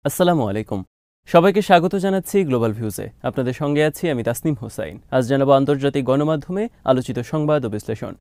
আসসালামু আলাইকুম। সবাইকে স্বাগত জানাচ্ছি গ্লোবাল ভিউজে। আপনাদের সঙ্গে আছি আমি তাসনিম হোসাইন। আজ জানাবো আন্তর্জাতিক গণমাধ্যমে আলোচিত সংবাদ ও বিশ্লেষণ।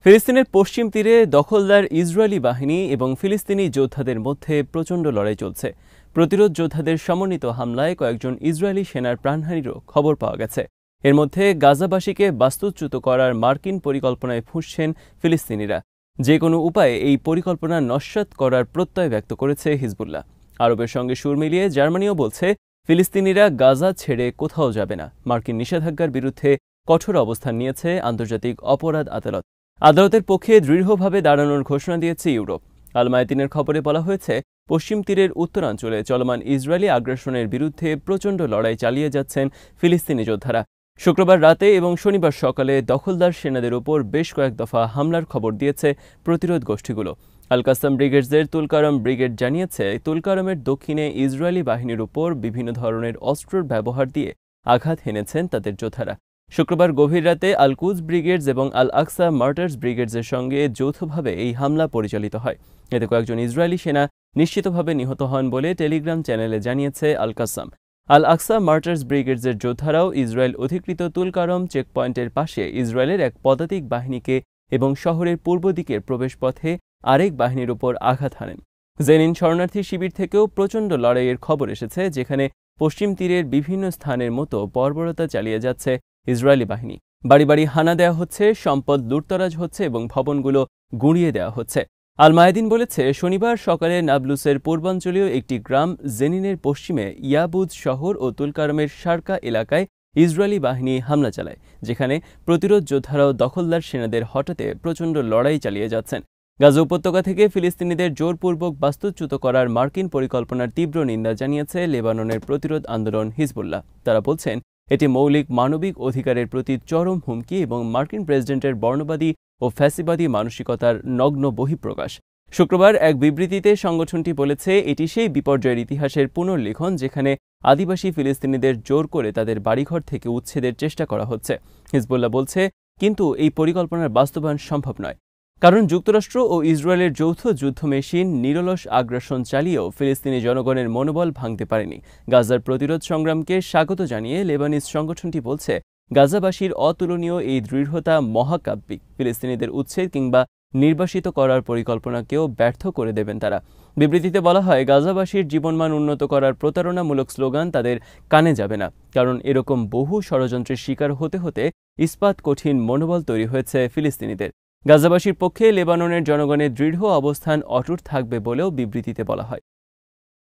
ফিলিস্তিনের পশ্চিম তীরে দখলদার ইসরায়েলি বাহিনী এবং ফিলিস্তিনি যোদ্ধাদের মধ্যে প্রচণ্ড লড়াই চলছে। প্রতিরোধ যোদ্ধাদের সমন্বিত হামলায় কয়েকজন ইসরায়েলি সেনার প্রাণহানিরও খবর পাওয়া গেছে। এর মধ্যে গাজাবাসীকে বাস্তুচ্যুত করার মার্কিন পরিকল্পনায় ফুঁসছেন ফিলিস্তিনিরা। যে কোনো উপায়ে এই পরিকল্পনা নস্যাৎ করার প্রত্যয় ব্যক্ত করেছে হিজবুল্লাহ। আরবের সঙ্গে সুর মিলিয়ে জার্মানিও বলছে ফিলিস্তিনিরা গাজা ছেড়ে কোথাও যাবে না। মার্কিন নিষেধাজ্ঞার বিরুদ্ধে কঠোর অবস্থান নিয়েছে আন্তর্জাতিক অপরাধ আদালত। আদালতের পক্ষে দৃঢ়ভাবে দাঁড়ানোর ঘোষণা দিয়েছে ইউরোপ। আল মায়াতিনের খবরে বলা হয়েছে, পশ্চিম তীরের উত্তরাঞ্চলে চলমান ইসরায়েলি আগ্রাসনের বিরুদ্ধে প্রচণ্ড লড়াই চালিয়ে যাচ্ছেন ফিলিস্তিনি যোদ্ধারা। শুক্রবার রাতে এবং শনিবার সকালে দখলদার সেনাদের উপর বেশ কয়েক দফা হামলার খবর দিয়েছে প্রতিরোধ গোষ্ঠীগুলো। আল কাসাম ব্রিগেডসের তুলকারম ব্রিগেড জানিয়েছে, তুলকারমের দক্ষিণে ইসরায়েলি বাহিনীর উপর বিভিন্ন ধরনের অস্ত্রের ব্যবহার দিয়ে আঘাত হেনেছেন তাদের যোদ্ধারা। শুক্রবার গভীর রাতে আল কুজ ব্রিগেডস এবং আল আকসা মার্টার্স ব্রিগেডসের সঙ্গে যৌথভাবে এই হামলা পরিচালিত হয়। এতে কয়েকজন ইসরায়েলি সেনা নিশ্চিতভাবে নিহত হন বলে টেলিগ্রাম চ্যানেলে জানিয়েছে আল কাসাম। আল আকসা মার্টার্স ব্রিগেডসের যোদ্ধারাও ইসরায়েল অধিকৃত তুলকারম চেকপয়েন্টের পাশে ইসরায়েলের এক পদাতিক বাহিনীকে এবং শহরের পূর্ব দিকের প্রবেশপথে আরেক বাহিনীর উপর আঘাত হানেন। জেনিন শরণার্থী শিবির থেকেও প্রচণ্ড লড়াইয়ের খবর এসেছে, যেখানে পশ্চিম তীরের বিভিন্ন স্থানের মতো বর্বরতা চালিয়ে যাচ্ছে ইসরায়েলি বাহিনী। বাড়ি বাড়ি হানা দেওয়া হচ্ছে, সম্পদ লুটতরাজ হচ্ছে এবং ভবনগুলো গুঁড়িয়ে দেওয়া হচ্ছে। আল মায়াদিন বলেছে, শনিবার সকালে নাবলুসের পূর্বাঞ্চলীয় একটি গ্রাম জেনিনের পশ্চিমে ইয়াবুজ শহর ও তুলকারমের সার্কা এলাকায় ইসরায়েলি বাহিনী হামলা চালায়, যেখানে প্রতিরোধ যোদ্ধারাও দখলদার সেনাদের হঠাতে প্রচণ্ড লড়াই চালিয়ে যাচ্ছেন। গাজা উপত্যকা থেকে ফিলিস্তিনিদের জোরপূর্বক বাস্তুচ্যুত করার মার্কিন পরিকল্পনার তীব্র নিন্দা জানিয়েছে লেবাননের প্রতিরোধ আন্দোলন হিজবুল্লাহ। তারা বলছেন, এটি মৌলিক মানবিক অধিকারের প্রতি চরম হুমকি এবং মার্কিন প্রেসিডেন্টের বর্ণবাদী ও ফ্যাসিবাদী মানসিকতার নগ্ন বহিঃপ্রকাশ। শুক্রবার এক বিবৃতিতে সংগঠনটি বলেছে, এটি সেই বিপর্যয়ের ইতিহাসের পুনর্লিখন যেখানে আদিবাসী ফিলিস্তিনিদের জোর করে তাদের বাড়িঘর থেকে উচ্ছেদের চেষ্টা করা হচ্ছে। হিজবুল্লাহ বলছে, কিন্তু এই পরিকল্পনার বাস্তবায়ন সম্ভব নয়, কারণ যুক্তরাষ্ট্র ও ইসরায়েলের যৌথ যুদ্ধ মেশিন নিরলস আগ্রাসন চালিয়েও ফিলিস্তিনি জনগণের মনোবল ভাঙতে পারেনি। গাজার প্রতিরোধ সংগ্রামকে স্বাগত জানিয়ে লেবানিজ সংগঠনটি বলছে, গাজাবাসীর অতুলনীয় এই দৃঢ়তা মহাকাব্যিক। ফিলিস্তিনিদের উচ্ছেদ কিংবা নির্বাসিত করার পরিকল্পনাকেও ব্যর্থ করে দেবেন তারা। বিবৃতিতে বলা হয়, গাজাবাসীর জীবনমান উন্নত করার প্রতারণামূলক স্লোগান তাদের কানে যাবে না, কারণ এরকম বহু ষড়যন্ত্রের শিকার হতে হতে ইস্পাত কঠিন মনোবল তৈরি হয়েছে ফিলিস্তিনিদের। গাজাবাসীর পক্ষে লেবাননের জনগণের দৃঢ় অবস্থান অটুট থাকবে বলেও বিবৃতিতে বলা হয়।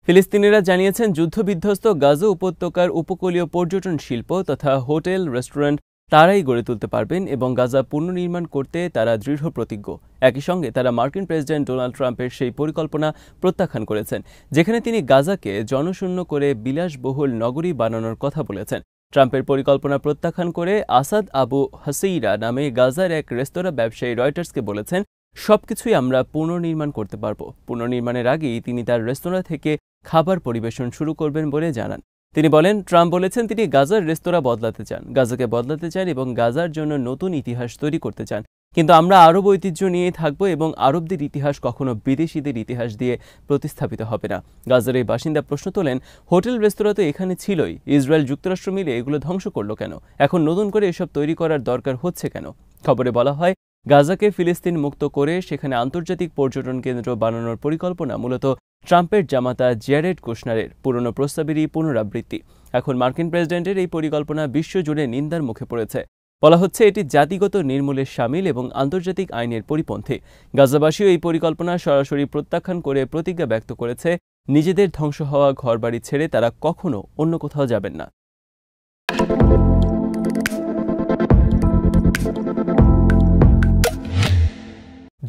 ফিলিস্তিনিরা জানিয়েছেন, যুদ্ধবিধ্বস্ত গাজা উপত্যকার উপকূলীয় পর্যটন শিল্প তথা হোটেল রেস্টুরেন্ট তারাই গড়ে তুলতে পারবেন এবং গাজা পুনর্নির্মাণ করতে তারা দৃঢ় প্রতিজ্ঞ। একই সঙ্গে তারা মার্কিন প্রেসিডেন্ট ডোনাল্ড ট্রাম্পের সেই পরিকল্পনা প্রত্যাখ্যান করেছেন, যেখানে তিনি গাজাকে জনশূন্য করে বিলাসবহুল নগরী বানানোর কথা বলেছেন। ট্রাম্পের পরিকল্পনা প্রত্যাখ্যান করে আসাদ আবু হাসেইরা নামে গাজার এক রেস্তোরাঁ ব্যবসায়ী রয়টার্সকে বলেছেন, সবকিছুই আমরা পুনর্নির্মাণ করতে পারব। পুনর্নির্মাণের আগেই তিনি তার রেস্তোরাঁ থেকে খাবার পরিবেশন শুরু করবেন বলে জানান। তিনি বলেন, ট্রাম্প বলেছেন তিনি গাজার রেস্তোরাঁ বদলাতে চান, গাজাকে বদলাতে চান এবং গাজার জন্য নতুন ইতিহাস তৈরি করতে চান, কিন্তু আমরা আরব ঐতিহ্য নিয়েই থাকব এবং আরবদের ইতিহাস কখনো বিদেশিদের ইতিহাস দিয়ে প্রতিস্থাপিত হবে না। গাজার এই বাসিন্দা প্রশ্ন তোলেন, হোটেল রেস্তোরাঁ তো এখানে ছিলই, ইসরায়েল যুক্তরাষ্ট্র মিলে এগুলো ধ্বংস করলো কেন? এখন নতুন করে এসব তৈরি করার দরকার হচ্ছে কেন? খবরে বলা হয়, গাজাকে ফিলিস্তিন মুক্ত করে সেখানে আন্তর্জাতিক পর্যটন কেন্দ্র বানানোর পরিকল্পনা মূলত ট্রাম্পের জামাতা জ্যারেড কুশনারের পুরনো প্রস্তাবেরই পুনরাবৃত্তি। এখন মার্কিন প্রেসিডেন্টের এই পরিকল্পনা বিশ্বজুড়ে নিন্দার মুখে পড়েছে। বলা হচ্ছে, এটি জাতিগত নির্মূলের শামিল এবং আন্তর্জাতিক আইনের পরিপন্থী। গাজাবাসীও এই পরিকল্পনা সরাসরি প্রত্যাখ্যান করে প্রতিজ্ঞা ব্যক্ত করেছে, নিজেদের ধ্বংস হওয়া ঘরবাড়ি ছেড়ে তারা কখনো অন্য কোথাও যাবেন না।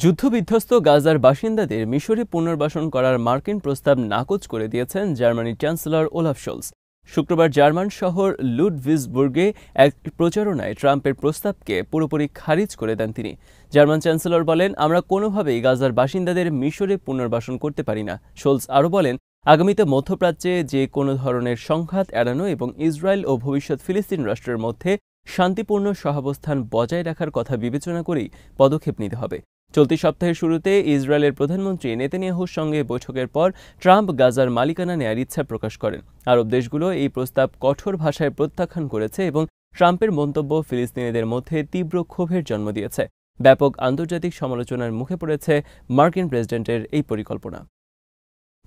যুদ্ধবিধ্বস্ত গাজার বাসিন্দাদের মিশরে পুনর্বাসন করার মার্কিন প্রস্তাব নাকচ করে দিয়েছেন জার্মানির চ্যান্সেলর ওলাফ শোলস। শুক্রবার জার্মান শহর লুডভিগসবুর্গে এক প্রচারণায় ট্রাম্পের প্রস্তাবকে পুরোপুরি খারিজ করে দেন তিনি। জার্মান চ্যান্সেলর বলেন, আমরা কোনোভাবেই গাজার বাসিন্দাদের মিশরে পুনর্বাসন করতে পারি না। শোলস আরও বলেন, আগামীতে মধ্যপ্রাচ্যে যে কোনো ধরনের সংঘাত এড়ানো এবং ইসরায়েল ও ভবিষ্যৎ ফিলিস্তিন রাষ্ট্রের মধ্যে শান্তিপূর্ণ সহাবস্থান বজায় রাখার কথা বিবেচনা করেই পদক্ষেপ নিতে হবে। চলতি সপ্তাহের শুরুতে ইসরায়েলের প্রধানমন্ত্রী নেতানিয়াহুর সঙ্গে বৈঠকের পর ট্রাম্প গাজার মালিকানা নেয়ার ইচ্ছা প্রকাশ করেন। আরব দেশগুলো এই প্রস্তাব কঠোর ভাষায় প্রত্যাখ্যান করেছে এবং ট্রাম্পের মন্তব্য ফিলিস্তিনিদের মধ্যে তীব্র ক্ষোভের জন্ম দিয়েছে। ব্যাপক আন্তর্জাতিক সমালোচনার মুখে পড়েছে মার্কিন প্রেসিডেন্টের এই পরিকল্পনা।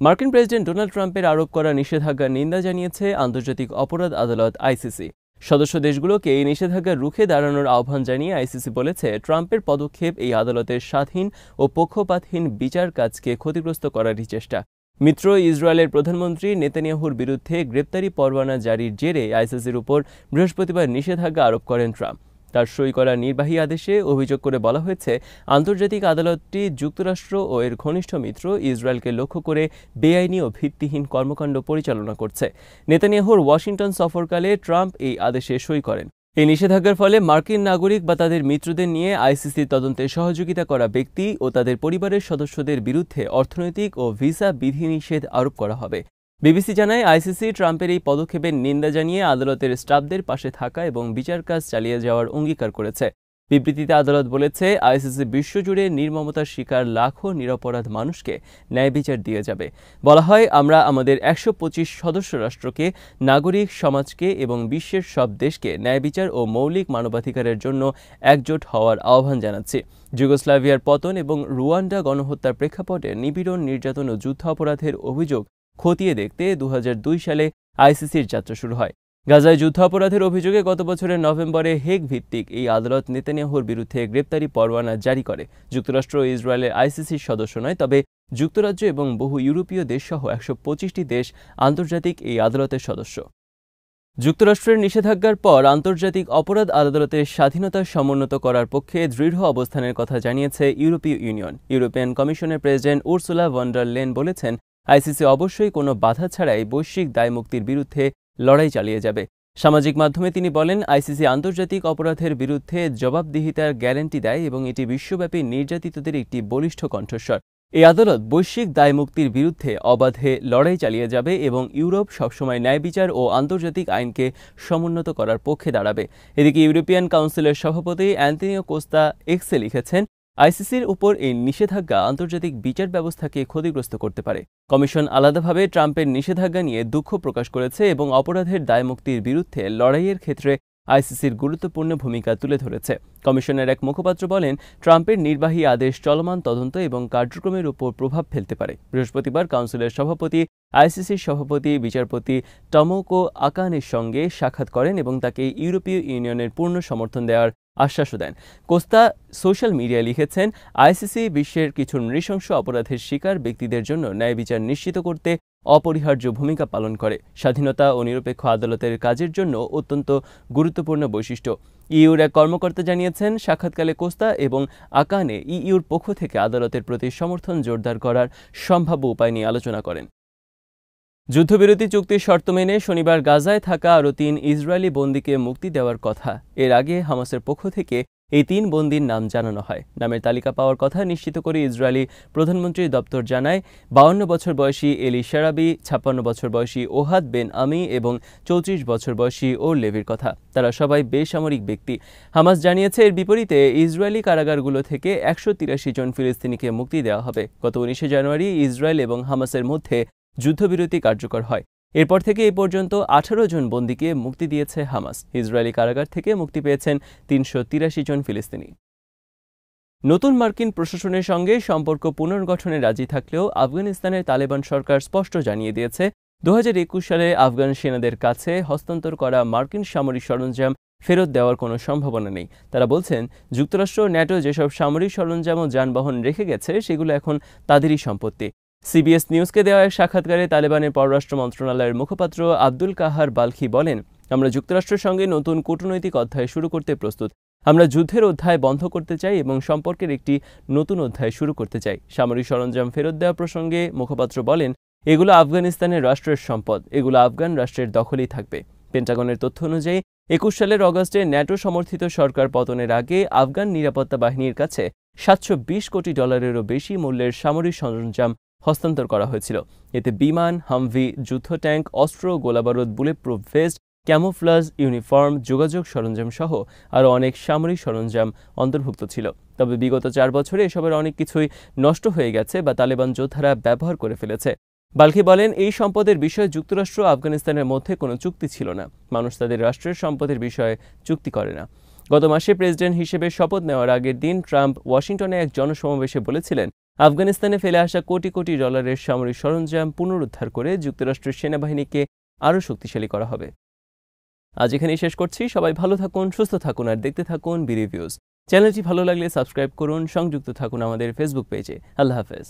মার্কিন প্রেসিডেন্ট ডোনাল্ড ট্রাম্পের আরোপ করা নিষেধাজ্ঞার নিন্দা জানিয়েছে আন্তর্জাতিক অপরাধ আদালত আইসিসি। সদস্য দেশগুলোকে এই নিষেধাজ্ঞা রুখে দাঁড়ানোর আহ্বান জানিয়ে আইসিসি বলেছে, ট্রাম্পের পদক্ষেপ এই আদালতের স্বাধীন ও পক্ষপাতহীন বিচার কাজকে ক্ষতিগ্রস্ত করারই চেষ্টা। মিত্র ইসরায়েলের প্রধানমন্ত্রী নেতানিয়াহুর বিরুদ্ধে গ্রেপ্তারি পরোয়ানা জারির জেরে আইসিসির উপর বৃহস্পতিবার নিষেধাজ্ঞা আরোপ করেন ট্রাম্প। তার সই করা নির্বাহী আদেশে অভিযোগ করে বলা হয়েছে, আন্তর্জাতিক আদালতটি যুক্তরাষ্ট্র ও এর ঘনিষ্ঠ মিত্র ইসরায়েলকে লক্ষ্য করে বেআইনি ও ভিত্তিহীন কর্মকাণ্ড পরিচালনা করছে। নেতানিয়াহুর ওয়াশিংটন সফরকালে ট্রাম্প এই আদেশে সই করেন। এই নিষেধাজ্ঞার ফলে মার্কিন নাগরিক বা তাদের মিত্রদের নিয়ে আইসিসির তদন্তে সহযোগিতা করা ব্যক্তি ও তাদের পরিবারের সদস্যদের বিরুদ্ধে অর্থনৈতিক ও ভিসা বিধিনিষেধ আরোপ করা হবে। বিবিসি জানায়, আইসিসি ট্রাম্পের এই পদক্ষেপের নিন্দা জানিয়ে আদালতের স্টাফদের পাশে থাকা এবং বিচার কাজ চালিয়ে যাওয়ার অঙ্গীকার করেছে। বিবৃতিতে আদালত বলেছে, আইসিসি বিশ্বজুড়ে নির্মমতার শিকার লাখো নিরপরাধ মানুষকে ন্যায় বিচার দিয়ে যাবে। বলা হয়, আমরা আমাদের 125 সদস্য রাষ্ট্রকে, নাগরিক সমাজকে এবং বিশ্বের সব দেশকে ন্যায় বিচার ও মৌলিক মানবাধিকারের জন্য একজোট হওয়ার আহ্বান জানাচ্ছি। যুগোস্লাভিয়ার পতন এবং রুয়ান্ডা গণহত্যার প্রেক্ষাপটে নিপীড়ন, নির্যাতন ও যুদ্ধাপরাধের অভিযোগ খতিয়ে দেখতে 2002 সালে আইসিসির যাত্রা শুরু হয়। গাজায় যুদ্ধাপরাধের অভিযোগে গত বছরের নভেম্বরে হেগ ভিত্তিক এই আদালত নেতানিয়াহুর বিরুদ্ধে গ্রেপ্তারি পরোয়ানা জারি করে। যুক্তরাষ্ট্র ও ইসরায়েলের আইসিসির সদস্য নয়, তবে যুক্তরাজ্য এবং বহু ইউরোপীয় দেশসহ 125টি দেশ আন্তর্জাতিক এই আদালতের সদস্য। যুক্তরাষ্ট্রের নিষেধাজ্ঞার পর আন্তর্জাতিক অপরাধ আদালতের স্বাধীনতা সমুন্নত করার পক্ষে দৃঢ় অবস্থানের কথা জানিয়েছে ইউরোপীয় ইউনিয়ন। ইউরোপিয়ান কমিশনের president Ursula von der Leyen বলেছেন, আইসিসি অবশ্যই কোনো বাধা ছাড়াই বৈশ্বিক দায়মুক্তির বিরুদ্ধে লড়াই চালিয়ে যাবে। সামাজিক মাধ্যমে তিনি বলেন, আইসিসি আন্তর্জাতিক অপরাধের বিরুদ্ধে জবাবদিহিতার গ্যারান্টি দেয় এবং এটি বিশ্বব্যাপী নির্যাতিতদের একটি বলিষ্ঠ কণ্ঠস্বর। এই আদালত বৈশ্বিক দায়মুক্তির বিরুদ্ধে অবাধে লড়াই চালিয়ে যাবে এবং ইউরোপ সবসময় ন্যায় বিচার ও আন্তর্জাতিক আইনকে সমুন্নত করার পক্ষে দাঁড়াবে। এদিকে ইউরোপিয়ান কাউন্সিলের সভাপতি অ্যান্তোনিও কোস্তা এক্সে লিখেছেন, আইসিসির উপর এই নিষেধাজ্ঞা আন্তর্জাতিক বিচার ব্যবস্থাকে ক্ষতিগ্রস্ত করতে পারে। কমিশন আলাদাভাবে ট্রাম্পের নিষেধাজ্ঞা নিয়ে দুঃখ প্রকাশ করেছে এবং অপরাধের দায়মুক্তির বিরুদ্ধে লড়াইয়ের ক্ষেত্রে আইসিসির গুরুত্বপূর্ণ ভূমিকা তুলে ধরেছে। কমিশনের এক মুখপাত্র বলেন, ট্রাম্পের নির্বাহী আদেশ চলমান তদন্ত এবং কার্যক্রমের উপর প্রভাব ফেলতে পারে। বৃহস্পতিবার কাউন্সিলের সভাপতি আইসিসির সভাপতি বিচারপতি টমোকো আকানের সঙ্গে সাক্ষাৎ করেন এবং তাকে ইউরোপীয় ইউনিয়নের পূর্ণ সমর্থন দেওয়ার আশ্বাসও দেন। কোস্তা সোশ্যাল মিডিয়ায় লিখেছেন, আইসিসি বিশ্বের কিছু নৃশংস অপরাধের শিকার ব্যক্তিদের জন্য ন্যায় বিচার নিশ্চিত করতে অপরিহার্য ভূমিকা পালন করে। স্বাধীনতা ও নিরপেক্ষ আদালতের কাজের জন্য অত্যন্ত গুরুত্বপূর্ণ বৈশিষ্ট্য। ইইউর এক কর্মকর্তা জানিয়েছেন, সাক্ষাৎকালে কোস্তা এবং আকানে ইইউর পক্ষ থেকে আদালতের প্রতি সমর্থন জোরদার করার সম্ভাব্য উপায় নিয়ে আলোচনা করেন। যুদ্ধবিরতি চুক্তির শর্ত মেনে শনিবার গাজায় থাকা আরও 3 ইসরায়েলি বন্দীকে মুক্তি দেওয়ার কথা। এর আগে হামাসের পক্ষ থেকে এই 3 বন্দীর নাম জানানো হয়। নামের তালিকা পাওয়ার কথা নিশ্চিত করে ইসরায়েলি প্রধানমন্ত্রীর দপ্তর জানায়, 52 বছর বয়সী এলি শারাবি, 56 বছর বয়সী ওহাদ বেন আমি এবং 34 বছর বয়সী ওর লেভির কথা। তারা সবাই বেসামরিক ব্যক্তি। হামাস জানিয়েছে, এর বিপরীতে ইসরায়েলি কারাগারগুলো থেকে 183 জন ফিলিস্তিনিকে মুক্তি দেওয়া হবে। গত 19 জানুয়ারি ইসরায়েল এবং হামাসের মধ্যে যুদ্ধবিরতি কার্যকর হয়। এরপর থেকে এই পর্যন্ত 18 জন বন্দীকে মুক্তি দিয়েছে হামাস। ইসরায়েলি কারাগার থেকে মুক্তি পেয়েছেন 383 জন ফিলিস্তিনি। নতুন মার্কিন প্রশাসনের সঙ্গে সম্পর্ক পুনর্গঠনে রাজি থাকলেও আফগানিস্তানের তালেবান সরকার স্পষ্ট জানিয়ে দিয়েছে, 2021 সালে আফগান সেনাদের কাছে হস্তান্তর করা মার্কিন সামরিক সরঞ্জাম ফেরত দেওয়ার কোনো সম্ভাবনা নেই। তারা বলছেন, যুক্তরাষ্ট্র ন্যাটো যেসব সামরিক সরঞ্জাম ও যানবাহন রেখে গেছে সেগুলো এখন তাদেরই সম্পত্তি। সিবিএস নিউজকে দেওয়া এক সাক্ষাৎকারে তালেবানের পররাষ্ট্র মন্ত্রণালয়ের মুখপাত্র আব্দুল কাহার বালখি বলেন, আমরা যুক্তরাষ্ট্রের সঙ্গে নতুন কূটনৈতিক অধ্যায় শুরু করতে প্রস্তুত। আমরা যুদ্ধের অধ্যায় বন্ধ করতে চাই এবং সম্পর্কের একটি নতুন অধ্যায় শুরু করতে চাই। সামরিক সরঞ্জাম ফেরত দেওয়া প্রসঙ্গে মুখপাত্র বলেন, এগুলো আফগানিস্তানের রাষ্ট্রের সম্পদ, এগুলো আফগান রাষ্ট্রের দখলেই থাকবে। পেন্টাগনের তথ্য অনুযায়ী 21 সালের অগস্টে ন্যাটো সমর্থিত সরকার পতনের আগে আফগান নিরাপত্তা বাহিনীর কাছে $720 কোটি বেশি মূল্যের সামরিক সরঞ্জাম হস্তান্তর করা হয়েছিল। এতে বিমান, হামভি, যুদ্ধ ট্যাঙ্ক, অস্ত্র, গোলাবারুদ, বুলেটপ্রুফ ভেস্ট, ক্যামোফ্লাজ ইউনিফর্ম, যোগাযোগ সরঞ্জাম সহ আরও অনেক সামরিক সরঞ্জাম অন্তর্ভুক্ত ছিল। তবে বিগত 4 বছরে এসবের অনেক কিছুই নষ্ট হয়ে গেছে বা তালেবান যোদ্ধারা ব্যবহার করে ফেলেছে। বাল্কি বলেন, এই সম্পদের বিষয়ে যুক্তরাষ্ট্র আফগানিস্তানের মধ্যে কোনো চুক্তি ছিল না। মানুষ তাদের রাষ্ট্রের সম্পদের বিষয়ে চুক্তি করে না। গত মাসে প্রেসিডেন্ট হিসেবে শপথ নেওয়ার আগের দিন ট্রাম্প ওয়াশিংটনে এক জনসমাবেশে বলেছিলেন, আফগানিস্তানে ফেলে আসা কোটি কোটি ডলারের সামরিক সরঞ্জাম পুনরুদ্ধার করে যুক্তরাষ্ট্রের সেনাবাহিনীকে আরও শক্তিশালী করা হবে। আজ এখানেই শেষ করছি। সবাই ভালো থাকুন, সুস্থ থাকুন আর দেখতে থাকুন বি রিভিউজ। চ্যানেলটি ভালো লাগলে সাবস্ক্রাইব করুন, সংযুক্ত থাকুন আমাদের ফেসবুক পেজে। আল্লাহ হাফেজ।